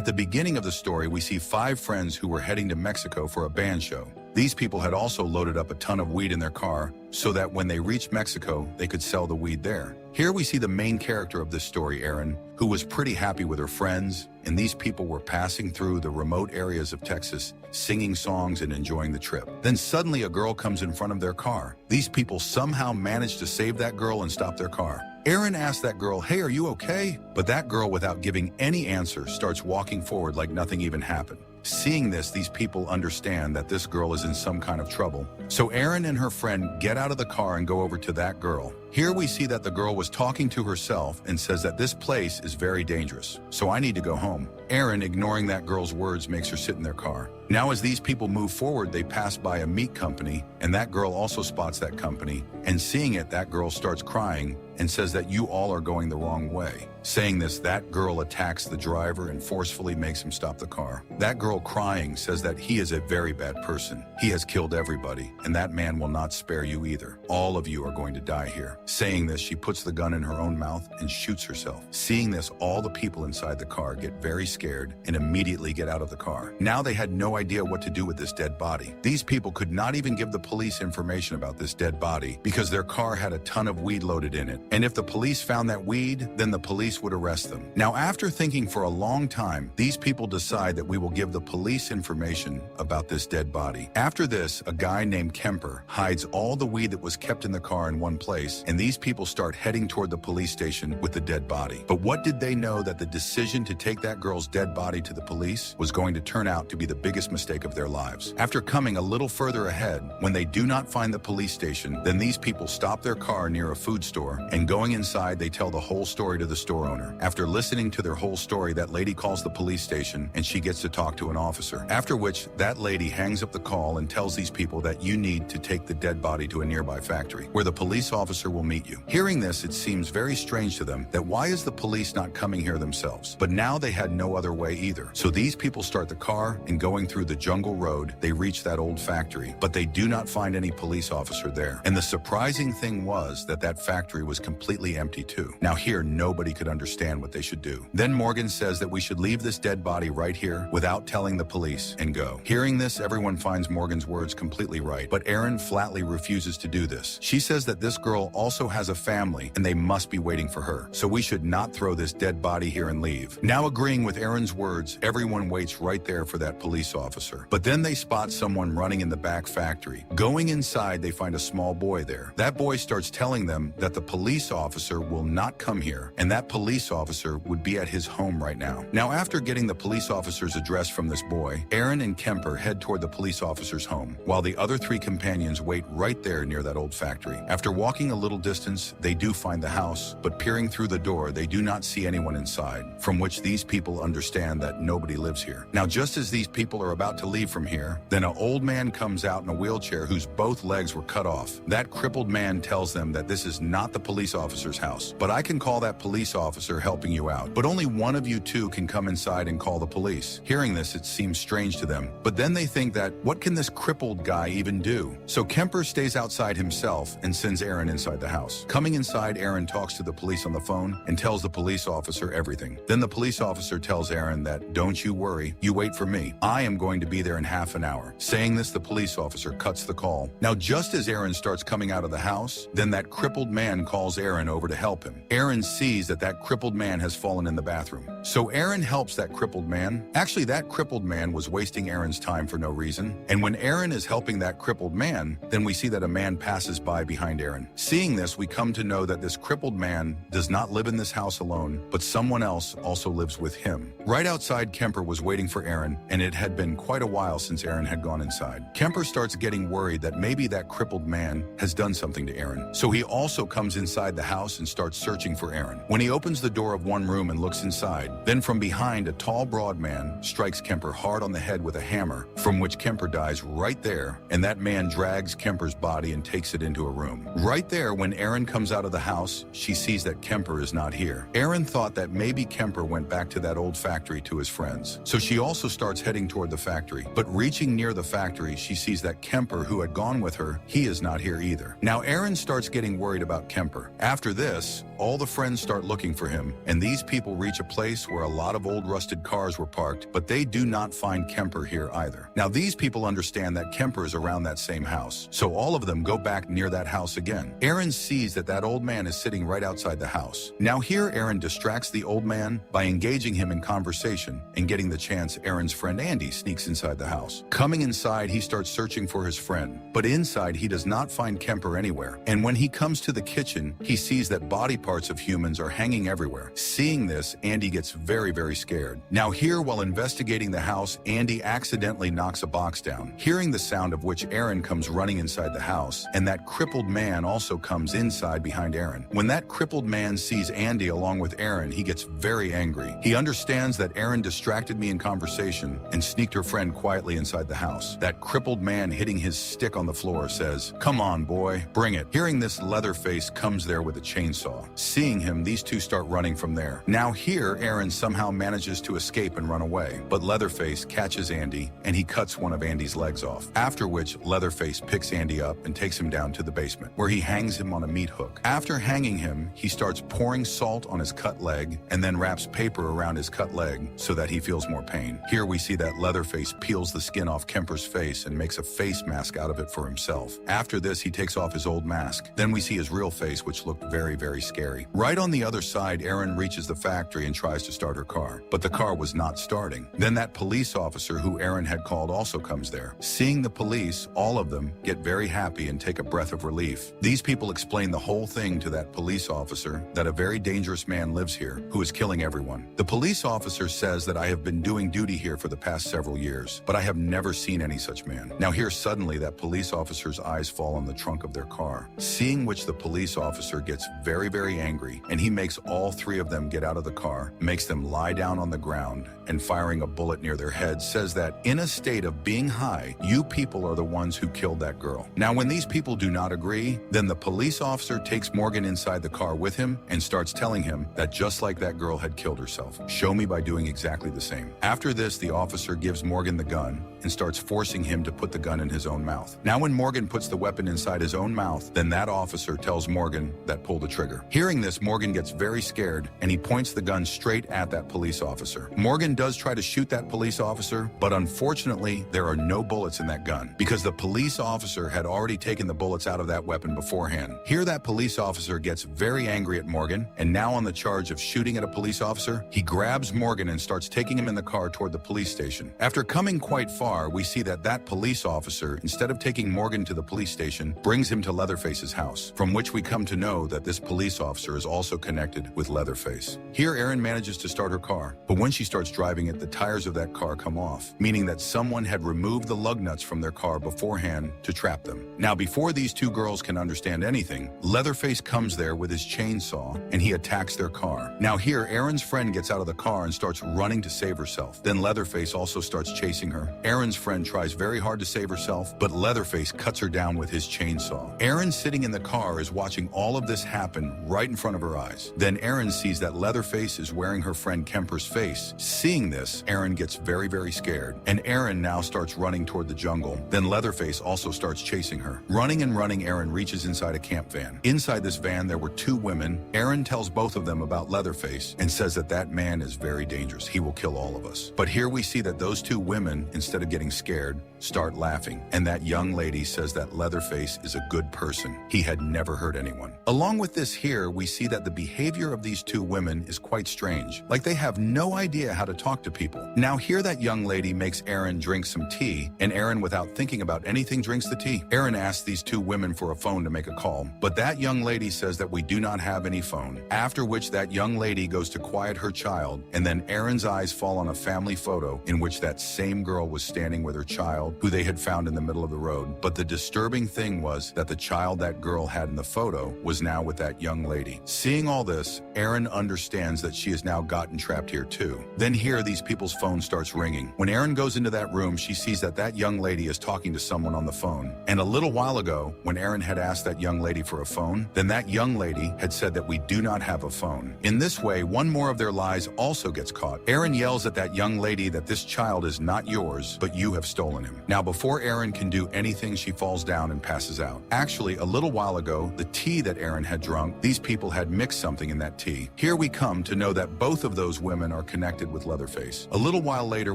At the beginning of the story, we see 5 friends who were heading to Mexico for a band show. These people had also loaded up a ton of weed in their car so that when they reached Mexico, they could sell the weed there. Here we see the main character of this story, Erin, who was pretty happy with her friends, and these people were passing through the remote areas of Texas, singing songs and enjoying the trip. Then suddenly a girl comes in front of their car. These people somehow manage to save that girl and stop their car. Erin asks that girl, "Hey, are you okay?" But that girl, without giving any answer, starts walking forward like nothing even happened. Seeing this, these people understand that this girl is in some kind of trouble. So Erin and her friend get out of the car and go over to that girl. Here we see that the girl was talking to herself and says that this place is very dangerous, so I need to go home. Erin, ignoring that girl's words, makes her sit in their car. Now as these people move forward, they pass by a meat company, and that girl also spots that company. And seeing it, that girl starts crying and says that you all are going the wrong way. Saying this, that girl attacks the driver and forcefully makes him stop the car. That girl, crying, says that he is a very bad person. He has killed everybody, and that man will not spare you either. All of you are going to die here. Saying this, she puts the gun in her own mouth and shoots herself. Seeing this, all the people inside the car get very scared and immediately get out of the car. Now they had no idea what to do with this dead body. These people could not even give the police information about this dead body because their car had a ton of weed loaded in it. And if the police found that weed, then the police would arrest them. Now, after thinking for a long time, these people decide that we will give the police information about this dead body. After this, a guy named Kemper hides all the weed that was kept in the car in one place, and these people start heading toward the police station with the dead body. But what did they know that the decision to take that girl's dead body to the police was going to turn out to be the biggest mistake of their lives? After coming a little further ahead, when they do not find the police station, then these people stop their car near a food store, and going inside, they tell the whole story to the store owner. After listening to their whole story, that lady calls the police station and she gets to talk to an officer. After which, that lady hangs up the call and tells these people that you need to take the dead body to a nearby factory where the police officer will meet you. Hearing this, it seems very strange to them that why is the police not coming here themselves? But now they had no other way either. So these people start the car, and going through the jungle road, they reach that old factory, but they do not find any police officer there. And the surprising thing was that that factory was completely empty too. Now here, nobody could understand what they should do. Then Morgan says that we should leave this dead body right here without telling the police and go. Hearing this, everyone finds Morgan's words completely right, but Erin flatly refuses to do this. She says that this girl also has a family and they must be waiting for her, so we should not throw this dead body here and leave. Now agreeing with Erin's words, everyone waits right there for that police officer. But then they spot someone running in the back factory. Going inside, they find a small boy there. That boy starts telling them that the police officer will not come here, and that police officer would be at his home right now. Now, after getting the police officer's address from this boy, Erin and Kemper head toward the police officer's home, while the other 3 companions wait right there near that old factory. After walking a little distance, they do find the house, but peering through the door, they do not see anyone inside, from which these people understand that nobody lives here. Now, just as these people are about to leave from here, then an old man comes out in a wheelchair whose both legs were cut off. That crippled man tells them that this is not the police officer's house, but I can call that police officer helping you out. But only one of you 2 can come inside and call the police. Hearing this, it seems strange to them, but then they think that what can this crippled guy even do? So Kemper stays outside himself and sends Erin inside the house. Coming inside, Erin talks to the police on the phone and tells the police officer everything. Then the police officer tells Erin that, "Don't you worry, you wait for me. I am going to be there in half an hour." Saying this, the police officer cuts the call. Now, just as Erin starts coming out of the house, then that crippled man calls Erin over to help him. Erin sees that that crippled man has fallen in the bathroom. So Erin helps that crippled man. Actually, that crippled man was wasting Erin's time for no reason. And when Erin is helping that crippled man, then we see that a man passes by behind Erin. Seeing this, we come to know that this crippled man does not live in this house alone, but someone else also lives with him. Right outside, Kemper was waiting for Erin, and it had been quite a while since Erin had gone inside. Kemper starts getting worried that maybe that crippled man has done something to Erin. So he also comes inside the house and starts searching for Erin. When he opens the door of one room and looks inside, then from behind, a tall, broad man strikes Kemper hard on the head with a hammer, from which Kemper dies right there, and that man drags Kemper's body and takes it into a room. Right there, when Erin comes out of the house, she sees that Kemper is not here. Erin thought that maybe Kemper went back to that old factory to his friends. So she also starts heading toward the factory. But reaching near the factory, she sees that Kemper, who had gone with her, he is not here either. Now Erin starts getting worried about Kemper. After this, all the friends start looking for him, and these people reach a place where a lot of old rusted cars were parked, but they do not find Kemper here either. Now these people understand that Kemper is around that same house, so all of them go back near that house again. Aaron sees that that old man is sitting right outside the house. Now here Aaron distracts the old man by engaging him in conversation, and getting the chance, Aaron's friend Andy sneaks inside the house. Coming inside, he starts searching for his friend, but inside he does not find Kemper anywhere. And when he comes to the kitchen, he sees that body parts of humans are hanging everywhere. Seeing this, Andy gets very, very scared. Now here, while investigating the house, Andy accidentally knocks a box down, hearing the sound of which Aaron comes running inside the house, and that crippled man also comes inside behind Aaron. When that crippled man sees Andy along with Aaron, he gets very angry. He understands that Aaron distracted me in conversation and sneaked her friend quietly inside the house. That crippled man, hitting his stick on the floor, says, "Come on, boy, bring it." Hearing this, Leatherface comes there with a chainsaw. Seeing him, these two start running from there. Now here, Aaron somehow manages to escape and run away, but Leatherface catches Andy, and he cuts one of Andy's legs off, after which Leatherface picks Andy up and takes him down to the basement, where he hangs him on a meat hook. After hanging him, he starts pouring salt on his cut leg, and then wraps paper around his cut leg so that he feels more pain. Here we see that Leatherface peels the skin off Kemper's face and makes a face mask out of it for himself. After this, he takes off his old mask. Then we see his real face, which looked very, very scary. Right on the other side, Aaron reaches the factory and tries to start her car, but the car was not starting. Then that police officer who Aaron had called also comes there. Seeing the police, all of them get very happy and take a breath of relief. These people explain the whole thing to that police officer, that a very dangerous man lives here who is killing everyone. The police officer says that I have been doing duty here for the past several years, but I have never seen any such man. Now here suddenly that police officer's eyes fall on the trunk of their car, seeing which the police officer gets very, very angry, and he makes all three of them get out of the car, makes them lie down on the ground, and firing a bullet near their head, says that in a state of being high, you people are the ones who killed that girl. Now when these people do not agree, then the police officer takes Morgan inside the car with him and starts telling him that just like that girl had killed herself, show me by doing exactly the same. After this, the officer gives Morgan the gun and starts forcing him to put the gun in his own mouth. Now when Morgan puts the weapon inside his own mouth, then that officer tells Morgan that pull the trigger. Hearing this, Morgan gets very scared and he points the gun straight at that police officer. Morgan does try to shoot that police officer, but unfortunately there are no bullets in that gun because the police officer had already taken the bullets out of that weapon beforehand. Here that police officer gets very angry at Morgan, and now on the charge of shooting at a police officer, he grabs Morgan and starts taking him in the car toward the police station. After coming quite far, we see that that police officer, instead of taking Morgan to the police station, brings him to Leatherface's house, from which we come to know that this police officer is also connected with Leatherface. Here Erin manages to start her car, but when she starts driving it, the tires of that car come off, meaning that someone had removed the lug nuts from their car beforehand to trap them. Now before these two girls can understand anything, Leatherface comes there with his chainsaw and he attacks their car. Now here Erin's friend gets out of the car and starts running to save herself. Then Leatherface also starts chasing her. Erin's friend tries very hard to save herself, but Leatherface cuts her down with his chainsaw. Erin, sitting in the car, is watching all of this happen right in front of her eyes. Then Erin sees that Leatherface is wearing her friend Kemper's face. Seeing this, Erin gets very, very scared, and Erin now starts running toward the jungle. Then Leatherface also starts chasing her. Running and running, Erin reaches inside a camp van. Inside this van, there were two women. Erin tells both of them about Leatherface and says that that man is very dangerous. He will kill all of us. But here we see that those two women, instead of getting scared, start laughing. And that young lady says that Leatherface is a good person. He had never hurt anyone. Along with this here, we see that the behavior of these two women is quite strange. Like they have no idea how to talk to people. Now here that young lady makes Erin drink some tea, and Erin, without thinking about anything, drinks the tea. Erin asks these two women for a phone to make a call, but that young lady says that we do not have any phone. After which that young lady goes to quiet her child, and then Erin's eyes fall on a family photo in which that same girl was standing with her child, who they had found in the middle of the road. But the disturbing thing was that the child that girl had in the photo was now with that young lady. Seeing all this, Erin understands that she has now gotten trapped here too. Then here, these people's phone starts ringing. When Erin goes into that room, she sees that that young lady is talking to someone on the phone. And a little while ago, when Erin had asked that young lady for a phone, then that young lady had said that we do not have a phone. In this way, one more of their lies also gets caught. Erin yells at that young lady that this child is not yours, but you have stolen him. Now before Erin can do anything, she falls down and passes out. Actually, a little while ago, the tea that Erin had drunk, these people had mixed something in that tea. Here we come to know that both of those women are connected with Leatherface. A little while later,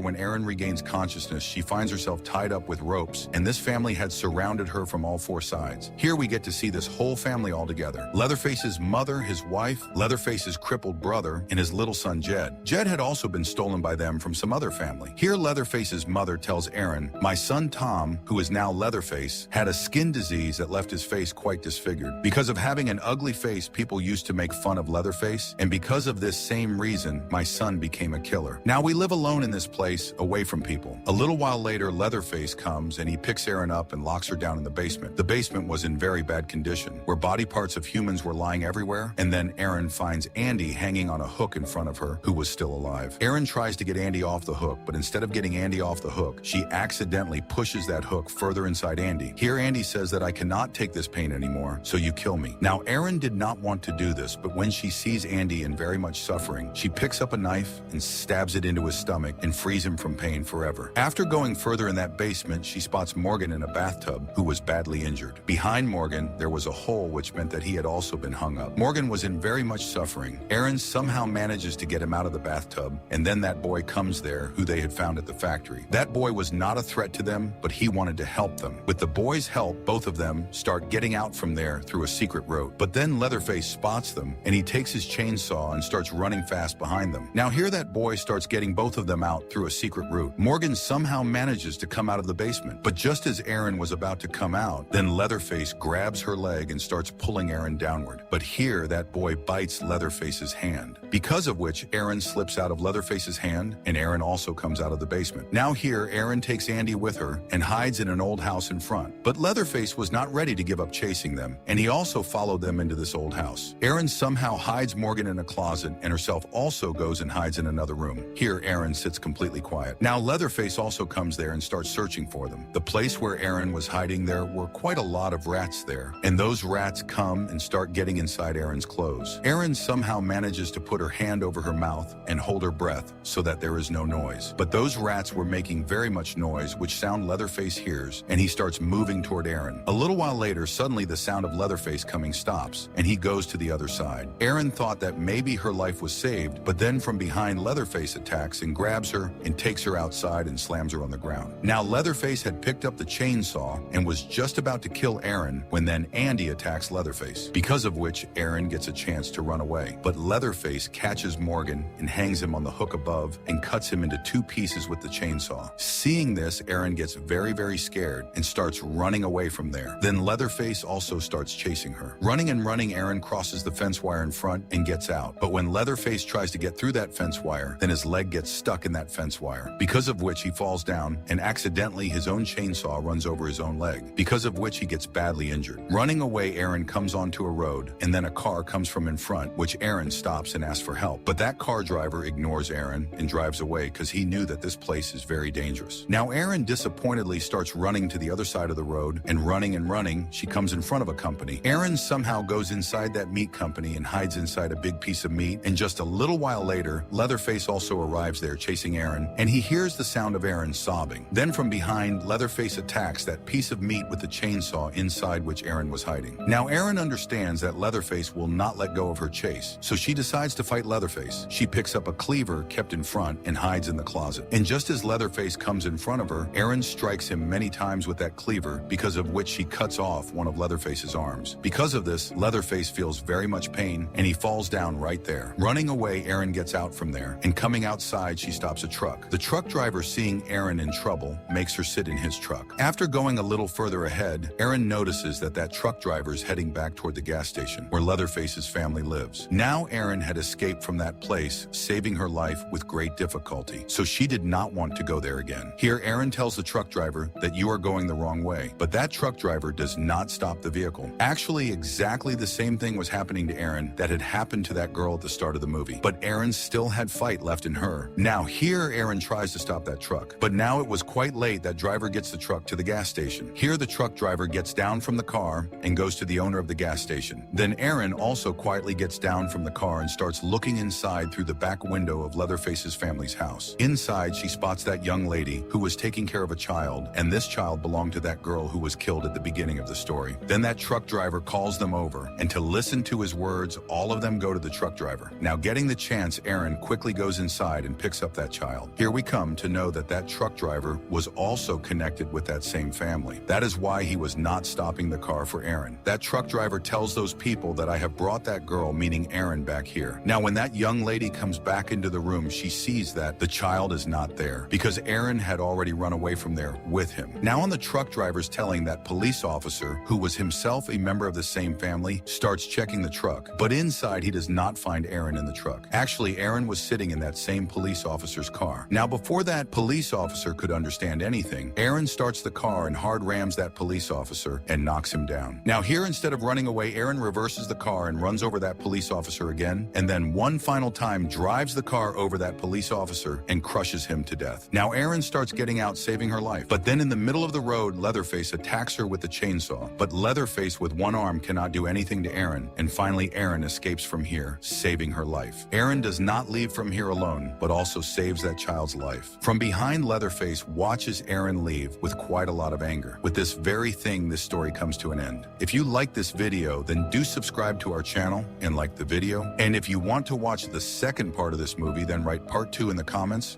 when Erin regains consciousness, she finds herself tied up with ropes, and this family had surrounded her from all four sides. Here we get to see this whole family all together. Leatherface's mother, his wife, Leatherface's crippled brother, and his little son Jed. Jed had also been stolen by them from some other family. Here Leatherface's mother tells Erin, "My son Tom, who is now Leatherface, had a skin disease that left his face quite disfigured. Because of having an ugly face, people used to make fun of Leatherface, and because of this same reason, my son became a killer. Now we live alone in this place, away from people." A little while later, Leatherface comes and he picks Erin up and locks her down in the basement. The basement was in very bad condition, where body parts of humans were lying everywhere, and then Erin finds Andy hanging on a hook in front of her, who was still alive. Erin tries to get Andy off the hook, but instead of getting Andy off the hook, she accidentally pushes that hook further inside Andy. Here Andy says that, "I cannot take this pain anymore, so you kill me." Now Erin did not want to do this, but when she sees Andy in very much suffering, she picks up a knife and stabs it into his stomach and frees him from pain forever. After going further in that basement, she spots Morgan in a bathtub, who was badly injured. Behind Morgan, there was a hole, which meant that he had also been hung up. Morgan was in very much suffering. Erin somehow manages to get him out of the bathtub, and then that boy comes there, who they had found at the factory. That boy was not a threat to them, but he wanted to help them. With the boy's help, both of them start getting out from there through a secret road. But then Leatherface spots them, and he takes his chainsaw and starts running fast behind them. Now here that boy starts getting both of them out through a secret route. Morgan somehow manages to come out of the basement, but just as Erin was about to come out, then Leatherface grabs her leg and starts pulling Erin downward. But here that boy bites Leatherface's hand, because of which Erin slips out of Leatherface's hand, and Erin also comes out of the basement. Now here Erin takes Andy with her and hides in an old house in front. But Leatherface was not ready to give up chasing them, and he also followed them into this old house. Erin somehow hides Morgan in a closet, and herself also goes and hides in another room. Here Erin sits completely quiet. Now Leatherface also comes there and starts searching for them. The place where Erin was hiding, there were quite a lot of rats there, and those rats come and start getting inside Erin's clothes. Erin somehow manages to put her hand over her mouth and hold her breath so that there is no noise. But those rats were making very much noise, which sound Leatherface hears, and he starts moving toward Erin. A little while later, suddenly the sound of Leatherface coming stops, and he goes to the other side. Erin thought that maybe her life was saved, but then from behind, Leatherface attacks and grabs her and takes her outside and slams her on the ground. Now Leatherface had picked up the chainsaw and was just about to kill Erin when then Andy attacks Leatherface, because of which Erin gets a chance to run away. But Leatherface catches Morgan and hangs him on the hook above and cuts him into two pieces with the chainsaw. Seeing this, Erin gets very scared and starts running away from there. Then Leatherface also starts chasing her. Running and running, Erin crosses the fence wire in front and gets out. But when Leatherface tries to get through that fence wire, then his leg gets stuck in that fence wire, because of which he falls down and accidentally his own chainsaw runs over his own leg, because of which he gets badly injured. Running away, Erin comes onto a road, and then a car comes from in front, which Erin stops and asks for help. But that car driver ignores Erin and drives away because he knew that this place is very dangerous. Now Erin disappointedly starts running to the other side of the road, and running, she comes in front of a company. Erin somehow goes inside that meat company and hides inside a big piece of meat, and just a little while later, Leatherface also arrives there chasing Erin, and he hears the sound of Erin sobbing. Then from behind, Leatherface attacks that piece of meat with the chainsaw inside which Erin was hiding. Now Erin understands that Leatherface will not let go of her chase, so she decides to fight Leatherface. She picks up a cleaver kept in front and hides in the closet. And just as Leatherface comes in front of her, Erin strikes him many times with that cleaver, because of which she cuts off one of Leatherface's arms. Because of this, Leatherface feels very much pain, and he falls down right there. Running away, Erin gets out from there, and coming outside, she stops a truck. The truck driver, seeing Erin in trouble, makes her sit in his truck. After going a little further ahead, Erin notices that that truck driver is heading back toward the gas station where Leatherface's family lives. Now Erin had escaped from that place, saving her life with great difficulty, so she did not want to go there again. Here, Erin tells the truck driver that you are going the wrong way, but that truck driver does not stop the vehicle. Actually, exactly the same thing was happening to Erin that had happened to that girl at the start of the movie, but Erin still had fight left in her. Now here, Erin tries to stop that truck, but now it was quite late. That driver gets the truck to the gas station. Here, the truck driver gets down from the car and goes to the owner of the gas station. Then Erin also quietly gets down from the car and starts looking inside through the back window of Leatherface's family's house. Inside, she spots that young lady who was taking care of a child, and this child belonged to that girl who was killed at the beginning of the story. Then that truck driver calls them over, and to listen listen to his words, all of them go to the truck driver. Now, getting the chance, Aaron quickly goes inside and picks up that child. Here we come to know that that truck driver was also connected with that same family. That is why he was not stopping the car for Aaron. That truck driver tells those people that I have brought that girl, meaning Aaron, back here. Now, when that young lady comes back into the room, she sees that the child is not there because Aaron had already run away from there with him. Now, on the truck driver's telling, that police officer, who was himself a member of the same family, starts checking the truck, but inside he does not find Aaron in the truck. Actually, Aaron was sitting in that same police officer's car. Now, before that police officer could understand anything, Aaron starts the car and hard rams that police officer and knocks him down. Now here, instead of running away, Aaron reverses the car and runs over that police officer again, and then one final time drives the car over that police officer and crushes him to death. Now Aaron starts getting out, saving her life, but then in the middle of the road, Leatherface attacks her with the chainsaw, but Leatherface with one arm cannot do anything to Aaron, and finally Aaron escapes from here, saving her life. Aaron does not leave from here alone, but also saves that child's life. From behind, Leatherface watches Aaron leave with quite a lot of anger. With this very thing, this story comes to an end. If you like this video, then do subscribe to our channel and like the video. And if you want to watch the second part of this movie, then write part 2 in the comments,